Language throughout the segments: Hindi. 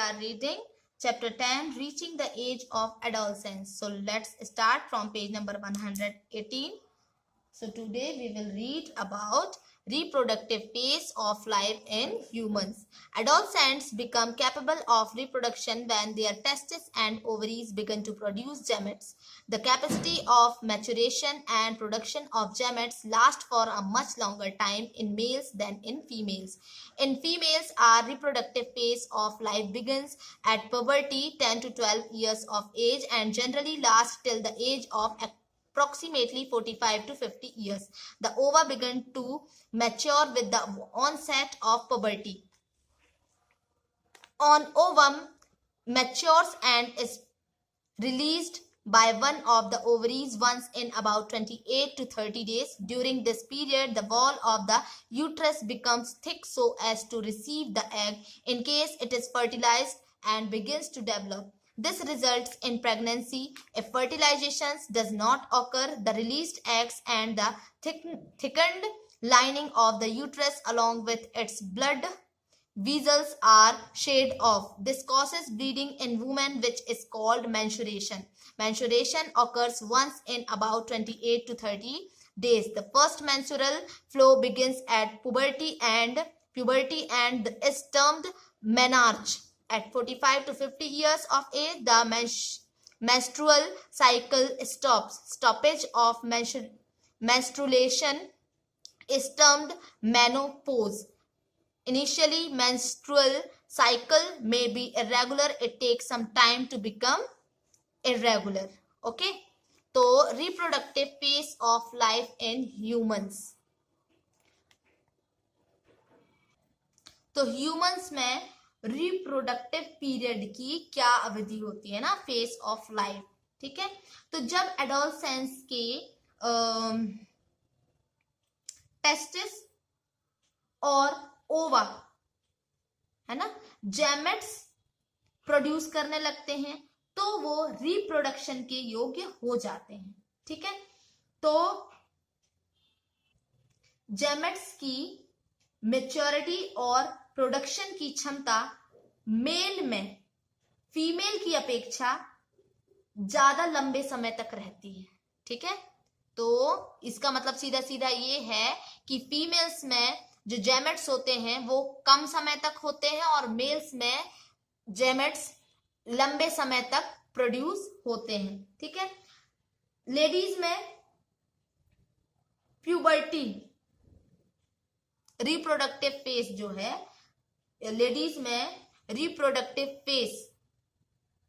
are reading chapter 10, reaching the age of adolescence. So let's start from page number 118. So today we will read about reproductive phase of life in humans. Adolescents become capable of reproduction when their testes and ovaries begin to produce gametes. The capacity of maturation and production of gametes lasts for a much longer time in males than in females. In females, our reproductive phase of life begins at puberty, 10 to 12 years of age, and generally lasts till the age of approximately 45 to 50 years. The ova begin to mature with the onset of puberty. An ovum matures and is released by one of the ovaries once in about 28 to 30 days. During this period, the wall of the uterus becomes thick so as to receive the egg in case it is fertilized and begins to develop. This results in pregnancy. If fertilization does not occur, the released eggs and the thickened lining of the uterus along with its blood vessels are shed off. This causes bleeding in women, which is called menstruation. Menstruation occurs once in about 28 to 30 days. The first menstrual flow begins at puberty and is termed menarche. At 45 to 50 years of age, the menstrual cycle stops. Stoppage of menstruation is termed menopause. Initially, menstrual cycle may be irregular. It takes some time to become irregular. Okay. तो reproductive phase of life in humans. तो humans में रिप्रोडक्टिव पीरियड की क्या अवधि होती है ना, फेज ऑफ लाइफ. ठीक है. तो जब एडोलसेंस के टेस्टिस और ओवा है ना गैमेट्स प्रोड्यूस करने लगते हैं तो वो रिप्रोडक्शन के योग्य हो जाते हैं. ठीक है. तो गैमेट्स की मेच्योरिटी और प्रोडक्शन की क्षमता मेल में फीमेल की अपेक्षा ज्यादा लंबे समय तक रहती है. ठीक है. तो इसका मतलब सीधा सीधा ये है कि फीमेल्स में जो गैमेट्स होते हैं वो कम समय तक होते हैं और मेल्स में गैमेट्स लंबे समय तक प्रोड्यूस होते हैं. ठीक है. लेडीज में प्यूबर्टी रिप्रोडक्टिव फेज जो है, लेडीज में रिप्रोडक्टिव फेज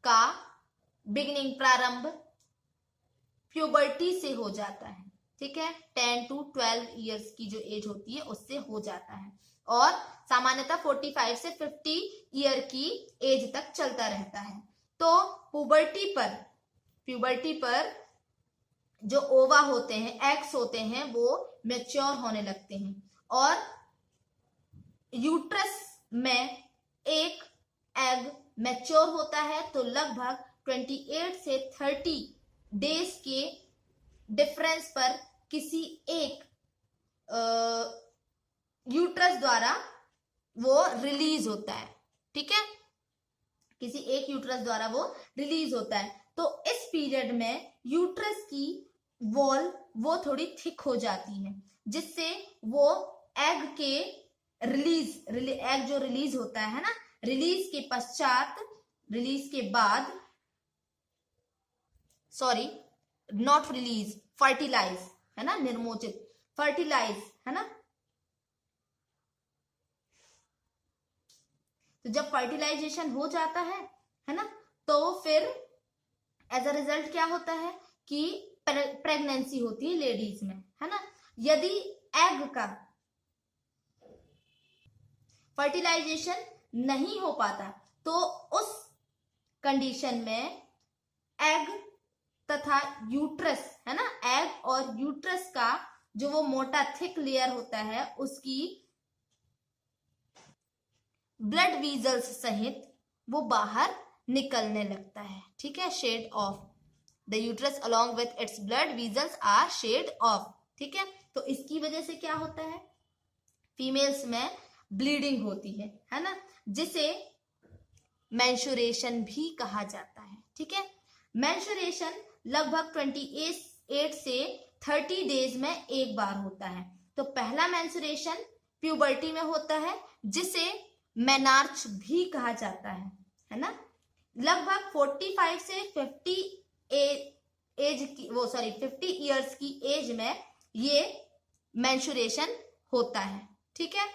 का बिगिनिंग प्रारंभ प्यूबर्टी से हो जाता है. ठीक है. 10 टू 12 इयर्स की जो एज होती है उससे हो जाता है और सामान्यतः 45 से 50 ईयर की एज तक चलता रहता है. तो प्यूबर्टी पर जो ओवा होते हैं, एग्स होते हैं, वो मैच्योर होने लगते हैं और यूट्रस में एक एग मैच्योर होता है तो लगभग 28 से 30 डेज के डिफरेंस पर किसी एक यूट्रस द्वारा वो रिलीज होता है. ठीक है. किसी एक यूट्रस द्वारा वो रिलीज होता है. तो इस पीरियड में यूट्रस की वॉल वो थोड़ी थिक हो जाती है जिससे वो एग के एग जो रिलीज होता है ना, रिलीज के बाद नॉट रिलीज, फर्टिलाइज है ना, निर्मोचित, फर्टिलाइज है ना. तो जब फर्टिलाइजेशन हो जाता है ना, तो फिर एज अ रिजल्ट क्या होता है कि प्रेगनेंसी होती है लेडीज में, है ना. यदि एग का फर्टिलाइजेशन नहीं हो पाता तो उस कंडीशन में एग तथा यूट्रस है ना, एग और यूट्रस का जो वो मोटा थिक लेयर होता है उसकी ब्लड वीजल्स सहित वो बाहर निकलने लगता है. ठीक है. Shed off the uterus along with its blood vessels are shed off. ठीक है. तो इसकी वजह से क्या होता है, फीमेल्स में ब्लीडिंग होती है ना, जिसे मेंस्ट्रुएशन भी कहा जाता है। ठीक है, मेंस्ट्रुएशन लगभग 28 से 30 डेज में एक बार होता है। तो पहला मेंस्ट्रुएशन प्यूबर्टी में होता है, जिसे मेनार्च भी कहा जाता है ना। लगभग 45 से 50 इयर्स की एज में ये मेंस्ट्रुएशन होता है। ठीक है,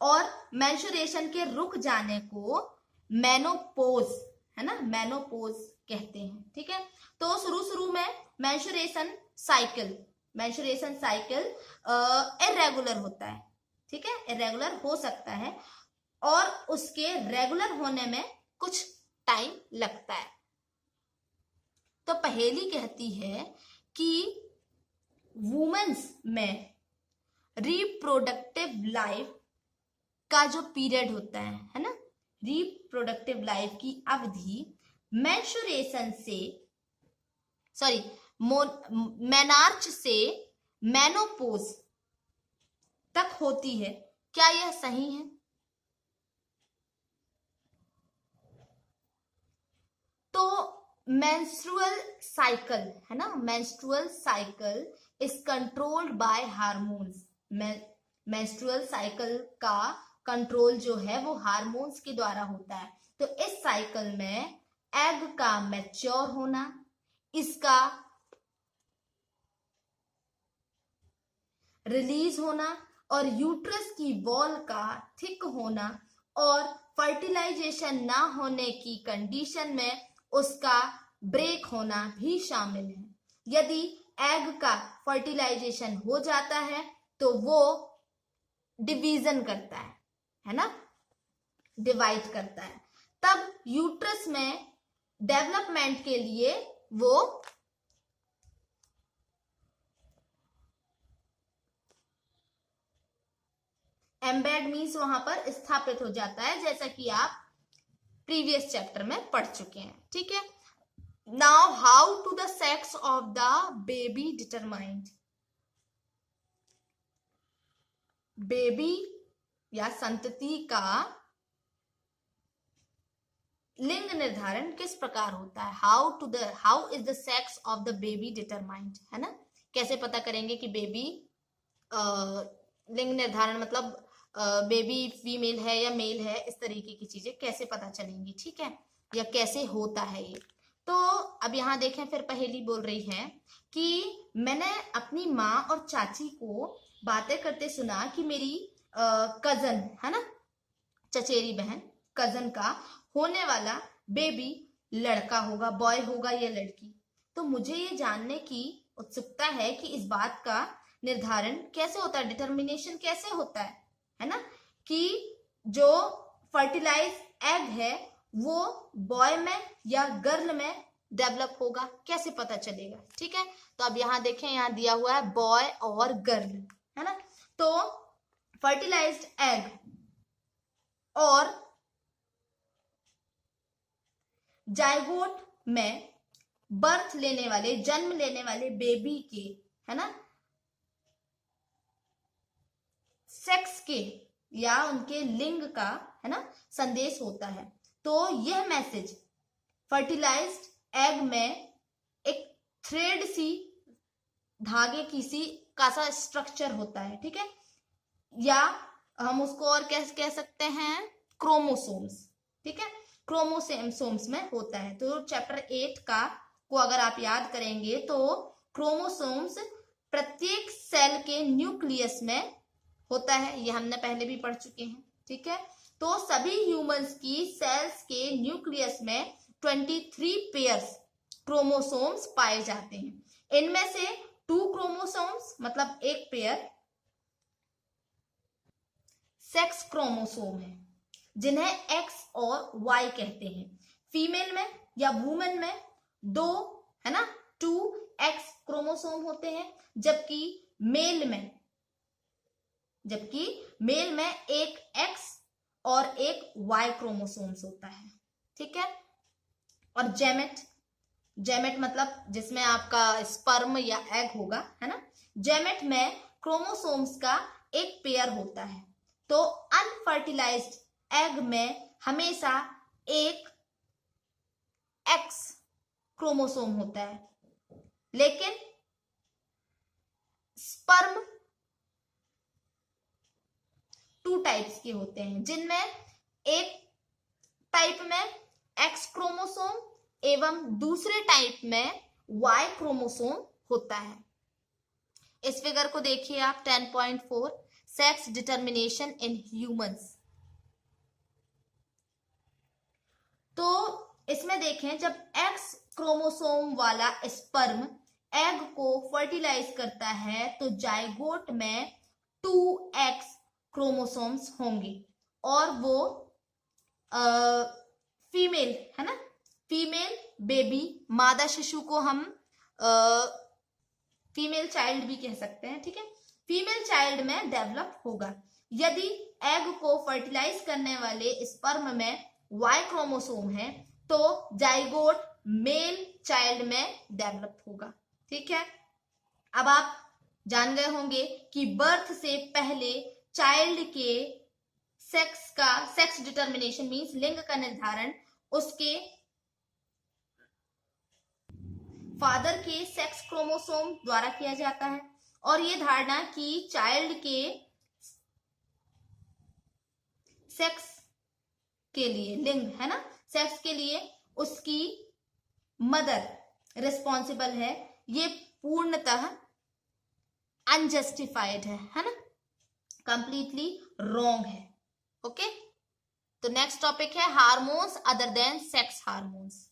और मेंस्ट्रुएशन के रुक जाने को मेनोपोज, है ना, मेनोपोज कहते हैं। ठीक है, तो शुरू में मेंस्ट्रुएशन साइकिल इरेगुलर होता है। ठीक है, इरेगुलर हो सकता है और उसके रेगुलर होने में कुछ टाइम लगता है। तो पहेली कहती है कि वुमेन्स में रिप्रोडक्टिव लाइफ का जो पीरियड होता है ना, रिप्रोडक्टिव लाइफ की अवधि मेंस्ट्रुएशन से मेनार्च से मेनोपोज तक होती है। क्या यह सही है? तो मेंस्ट्रुअल साइकिल, है ना, menstrual cycle is controlled by hormones. Menstrual cycle का कंट्रोल जो है वो हार्मोन्स के द्वारा होता है। तो इस साइकिल में एग का मैच्योर होना, इसका रिलीज होना और यूट्रस की वॉल का थिक होना और फर्टिलाइजेशन ना होने की कंडीशन में उसका ब्रेक होना भी शामिल है। यदि एग का फर्टिलाइजेशन हो जाता है तो वो डिवीजन करता है ना, डिवाइड करता है। तब यूट्रस में डेवलपमेंट के लिए वो एम्बेड मीन्स वहां पर स्थापित हो जाता है, जैसा कि आप प्रीवियस चैप्टर में पढ़ चुके हैं। ठीक है, now how to the sex of the baby determined. Baby या संतति का लिंग निर्धारण किस प्रकार होता है? How is the sex of the baby determined, है ना। कैसे पता करेंगे कि बेबी, लिंग निर्धारण मतलब बेबी फीमेल है या मेल है, इस तरीके की चीजें कैसे पता चलेंगी। ठीक है, या कैसे होता है ये। तो अब यहाँ देखें, फिर पहेली बोल रही है कि मैंने अपनी माँ और चाची को बातें करते सुना कि मेरी कजन, है ना, चचेरी बहन, कजन का होने वाला बेबी लड़का होगा, बॉय होगा या लड़की। तो मुझे ये जानने की उत्सुकता है कि इस बात का निर्धारण कैसे होता है, डिटर्मिनेशन कैसे होता है ना, कि जो फर्टिलाइज एग है वो बॉय में या गर्ल में डेवलप होगा, कैसे पता चलेगा। ठीक है, तो अब यहाँ देखें, यहाँ दिया हुआ है बॉय और गर्ल, है ना। तो फर्टिलाइज्ड एग और जाइगोट में बर्थ लेने वाले, जन्म लेने वाले बेबी के, है ना, सेक्स के या उनके लिंग का, है ना, संदेश होता है। तो यह मैसेज फर्टिलाइज्ड एग में एक थ्रेड सी, धागे की सी का सा स्ट्रक्चर होता है। ठीक है, या हम उसको और कैसे कह सकते हैं, क्रोमोसोम्स। ठीक है, क्रोमोसोम्स में होता है। तो चैप्टर 8 का को अगर आप याद करेंगे तो क्रोमोसोम्स प्रत्येक सेल के न्यूक्लियस में होता है, ये हमने पहले भी पढ़ चुके हैं। ठीक है, तो सभी ह्यूमंस की सेल्स के न्यूक्लियस में 23 पेयर्स क्रोमोसोम्स पाए जाते हैं। इनमें से 2 क्रोमोसोम्स मतलब एक पेयर सेक्स क्रोमोसोम है, जिन्हें एक्स और वाई कहते हैं। फीमेल में या वुमेन में 2, है ना, 2 एक्स क्रोमोसोम होते हैं, जबकि मेल में एक एक्स और एक वाई क्रोमोसोम्स होता है। ठीक है, और जेमेट मतलब जिसमें आपका स्पर्म या एग होगा, है ना। जेमेट में क्रोमोसोम्स का एक पेयर होता है। तो अनफर्टिलाइज्ड एग में हमेशा एक एक्स क्रोमोसोम होता है, लेकिन स्पर्म 2 टाइप्स के होते हैं, जिनमें एक टाइप में एक्स क्रोमोसोम एवं दूसरे टाइप में वाई क्रोमोसोम होता है। इस फिगर को देखिए आप 10.4 सेक्स डिटर्मिनेशन इन ह्यूमंस। तो इसमें देखें, जब एक्स क्रोमोसोम वाला स्पर्म एग को फर्टिलाइज करता है तो जाइगोट में 2x क्रोमोसोम्स होंगे और वो फीमेल है ना, फीमेल बेबी, मादा शिशु को हम फीमेल चाइल्ड भी कह सकते हैं, ठीक है, फीमेल चाइल्ड में डेवलप होगा। यदि एग को फर्टिलाइज करने वाले स्पर्म में वाई क्रोमोसोम है तो जाइगोट मेल चाइल्ड में डेवलप होगा, ठीक है। अब आप जान गए होंगे कि बर्थ से पहले चाइल्ड के सेक्स डिटर्मिनेशन मींस लिंग का निर्धारण उसके फादर के सेक्स क्रोमोसोम द्वारा किया जाता है, और ये धारणा कि चाइल्ड के सेक्स के लिए, लिंग है ना, सेक्स के लिए उसकी मदर रिस्पॉन्सिबल है, ये पूर्णतः अनजस्टिफाइड है ना, कंप्लीटली रॉन्ग है। ओके, तो नेक्स्ट टॉपिक है hormones other than sex hormones.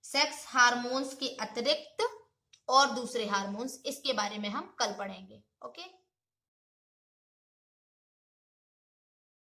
Sex hormones के अतिरिक्त और दूसरे हार्मोन्स, इसके बारे में हम कल पढ़ेंगे। ओके।